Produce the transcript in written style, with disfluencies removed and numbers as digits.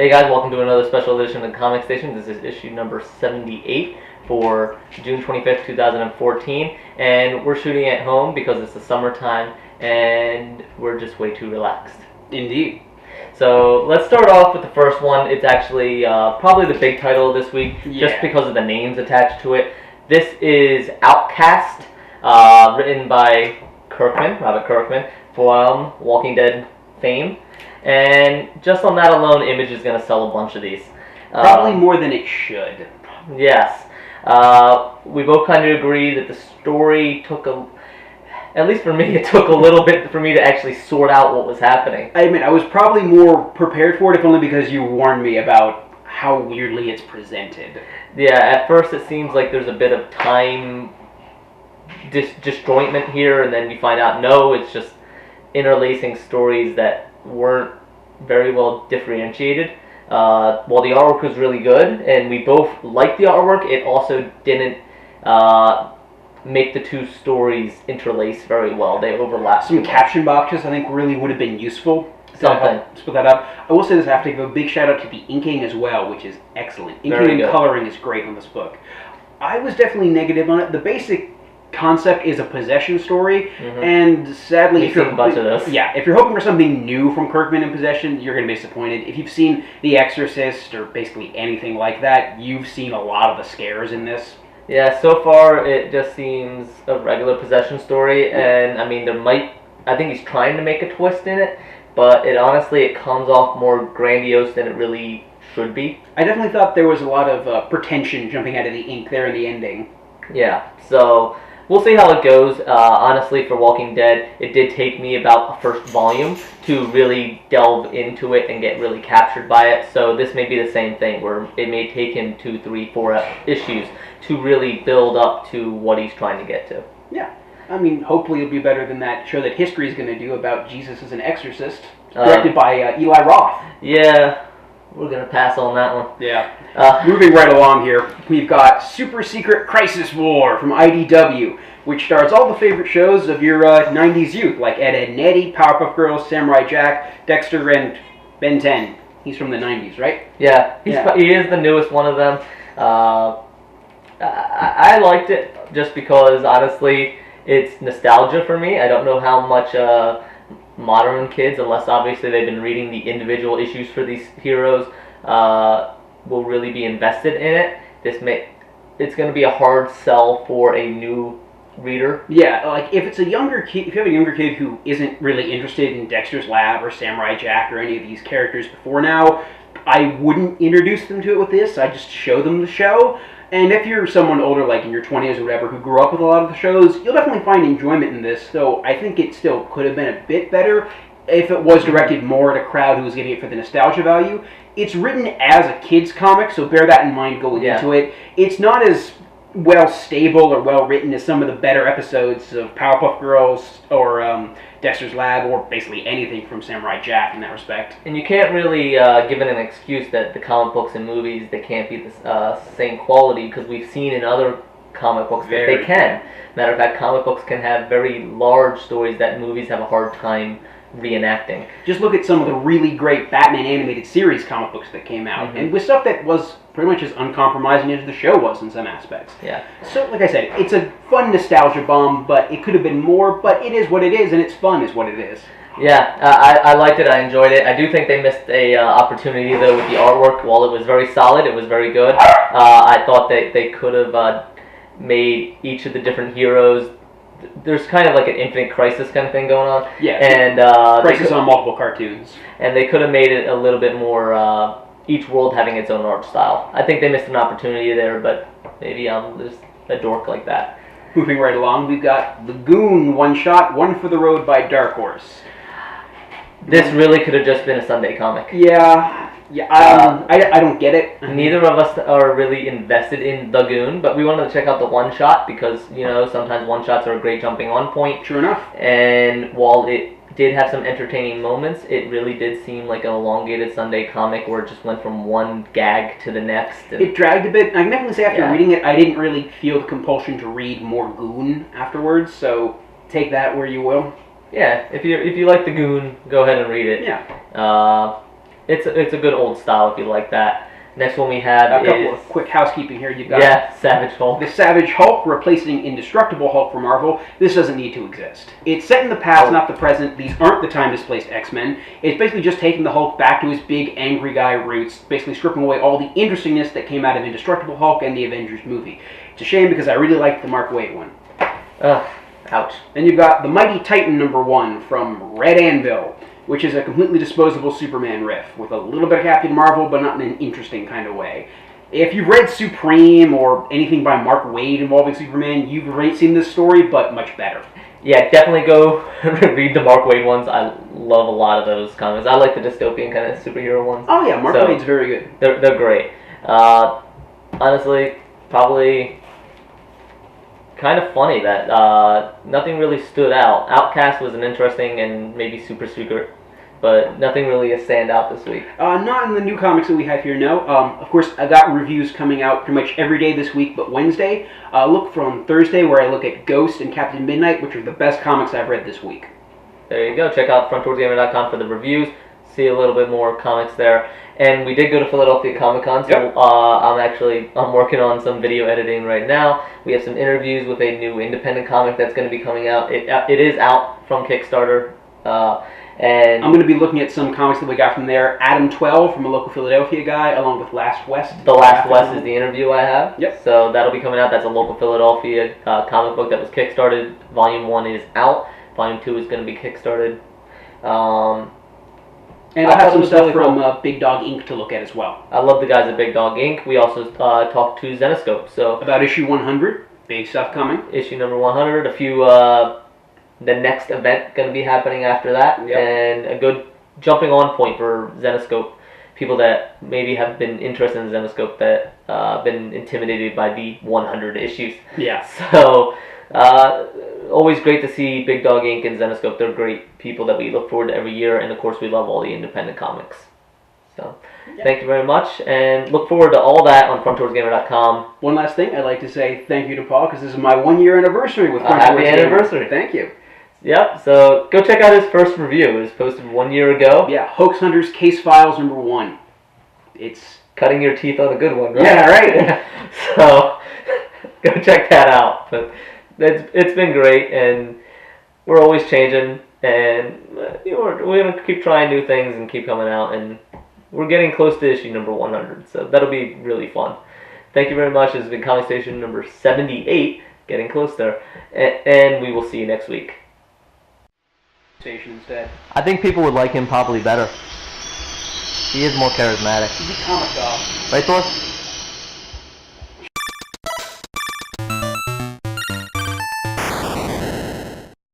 Hey guys, welcome to another special edition of the Comic Station. This is issue number 78 for June 25th, 2014. And we're shooting at home because it's the summertime and we're just way too relaxed. Indeed. So let's start off with the first one. It's actually probably the big title this week, just because of the names attached to it. This is Outcast, written by Robert Kirkman, from Walking Dead fame. And just on that alone, Image is going to sell a bunch of these. Probably more than it should. Yes. We both kind of agree that the story took at least for me, it took a little bit for me to actually sort out what was happening. I admit, I was probably more prepared for it, if only because you warned me about how weirdly it's presented. Yeah, at first it seems like there's a bit of time disjointment here, and then you find out, no, it's just interlacing stories that weren't very well differentiated. While the artwork was really good, and we both liked the artwork, it also didn't make the two stories interlace very well. They overlap. Some caption boxes I think really would have been useful. Something. Split that up. I will say this, I have to give a big shout out to the inking as well, which is excellent. Inking and coloring is great on this book. I was definitely negative on it. The basic concept is a possession story, and sadly, if you're a bunch of those. Yeah, if you're hoping for something new from Kirkman in Possession, you're going to be disappointed. If you've seen The Exorcist or basically anything like that, you've seen a lot of the scares in this. Yeah, so far it just seems a regular possession story, and I mean I think he's trying to make a twist in it, but it comes off more grandiose than it really should be. I definitely thought there was a lot of pretension jumping out of the ink there in the ending. Yeah, so we'll see how it goes. Honestly, for Walking Dead, it did take me about a first volume to really delve into it and get really captured by it. So this may be the same thing, where it may take him 2, 3, 4 issues to really build up to what he's trying to get to. Yeah. I mean, hopefully it'll be better than that show that History is going to do about Jesus as an exorcist, directed by Eli Roth. Yeah, we're going to pass on that one. Yeah. Moving right along here, we've got Super Secret Crisis War from IDW, which stars all the favorite shows of your 90s youth, like Edd and Eddy, Powerpuff Girls, Samurai Jack, Dexter, and Ben 10. He's from the 90s, right? Yeah, he is the newest one of them. I liked it just because, honestly, it's nostalgia for me. I don't know how much modern kids, unless obviously they've been reading the individual issues for these heroes, will really be invested in it. It's going to be a hard sell for a new reader. Yeah, like if it's a younger kid, if you have a younger kid who isn't really interested in Dexter's Lab or Samurai Jack or any of these characters before now, I wouldn't introduce them to it with this. I'd just show them the show. And if you're someone older, like in your 20s or whatever, who grew up with a lot of the shows, you'll definitely find enjoyment in this, though I think it still could have been a bit better if it was directed more at a crowd who was getting it for the nostalgia value. It's written as a kid's comic, so bear that in mind going into it. It's not as well stable or well written as some of the better episodes of Powerpuff Girls or Dexter's Lab, or basically anything from Samurai Jack in that respect. And you can't really give it an excuse that the comic books and movies, they can't be the same quality, because we've seen in other comic books that they can. Matter of fact, comic books can have very large stories that movies have a hard time reenacting. Just look at some of the really great Batman animated series comic books that came out, and with stuff that was pretty much as uncompromising as the show was in some aspects. Yeah. So, like I said, it's a fun nostalgia bomb, but it could have been more, but it is what it is, and it's fun is what it is. Yeah, I liked it, I enjoyed it. I do think they missed a opportunity, though, with the artwork. While it was very solid, it was very good. I thought that they could have made each of the different heroes, there's kind of like an Infinite Crisis kind of thing going on. Yeah, and Crisis on multiple cartoons. And they could have made it a little bit more, each world having its own art style. I think they missed an opportunity there, but maybe I'm just a dork like that. Moving right along, we've got Lagoon one-shot, One for the Road by Dark Horse. This really could have just been a Sunday comic. Yeah, I don't get it. Neither of us are really invested in the Goon, but we wanted to check out the one-shot because, you know, sometimes one-shots are a great jumping on point. True enough. And while it did have some entertaining moments, it really did seem like an elongated Sunday comic where it just went from one gag to the next. And it dragged a bit. I can definitely say after reading it, I didn't really feel the compulsion to read more Goon afterwards, so take that where you will. Yeah, if you like the Goon, go ahead and read it. Yeah. It's a good old style if you like that. Next one we have a couple of quick housekeeping here. You've got Savage Hulk. The Savage Hulk replacing Indestructible Hulk for Marvel. This doesn't need to exist. It's set in the past, not the present. These aren't the time-displaced X-Men. It's basically just taking the Hulk back to his big, angry guy roots, basically stripping away all the interestingness that came out of Indestructible Hulk and the Avengers movie. It's a shame because I really liked the Mark Waid one. Ouch. Then you've got the Mighty Titan #1 from Red Anvil, which is a completely disposable Superman riff with a little bit of Captain Marvel, but not in an interesting kind of way. If you've read Supreme or anything by Mark Waid involving Superman, you've already seen this story, but much better. Yeah, definitely go read the Mark Waid ones. I love a lot of those comics. I like the dystopian kind of superhero ones. Oh yeah, Mark Waid's very good. They're great. Honestly, probably kind of funny that nothing really stood out. Outcast was an interesting and maybe super secret, but nothing really a standout this week. Not in the new comics that we have here, no. Of course, I got reviews coming out pretty much every day this week, but Wednesday. Look for on Thursday where I look at Ghost and Captain Midnight, which are the best comics I've read this week. There you go. Check out frontdoorgamer.com for the reviews. See a little bit more comics there. And we did go to Philadelphia Comic Con, so I'm working on some video editing right now. We have some interviews with a new independent comic that's going to be coming out. It is out from Kickstarter. And I'm going to be looking at some comics that we got from there. Adam 12 from a local Philadelphia guy, along with Last West. The Last West is the interview I have. Yep. So that'll be coming out. That's a local Philadelphia comic book that was kickstarted. Volume 1 is out. Volume 2 is going to be kickstarted. And I'll have some stuff from Big Dog Inc. to look at as well. I love the guys at Big Dog Inc. We also talked to Zenescope. So about issue 100, big stuff coming. Issue number 100. A few, the next event going to be happening after that. Yep. And a good jumping on point for Zenescope. People that maybe have been interested in Zenescope that been intimidated by the 100 issues. Yeah. So, always great to see Big Dog Inc. and Zenescope. They're great people that we look forward to every year, and of course we love all the independent comics. So, Thank you very much, and look forward to all that on frontdoorsgamer.com. One last thing, I'd like to say thank you to Paul, because this is my 1-year anniversary with Front Doors Gamer. Happy anniversary. Thank you. Yep, so go check out his first review. It was posted 1 year ago. Yeah, Hoax Hunters Case Files #1. It's cutting your teeth on a good one, right? Yeah, right. So, go check that out. But it's been great, and we're always changing, and we're going to keep trying new things and keep coming out, and we're getting close to issue number 100, so that'll be really fun. Thank you very much. This has been Comic Station number 78, getting close there, and we will see you next week. Station instead. I think people would like him probably better. He is more charismatic. He's a comic dog. Right, Thor?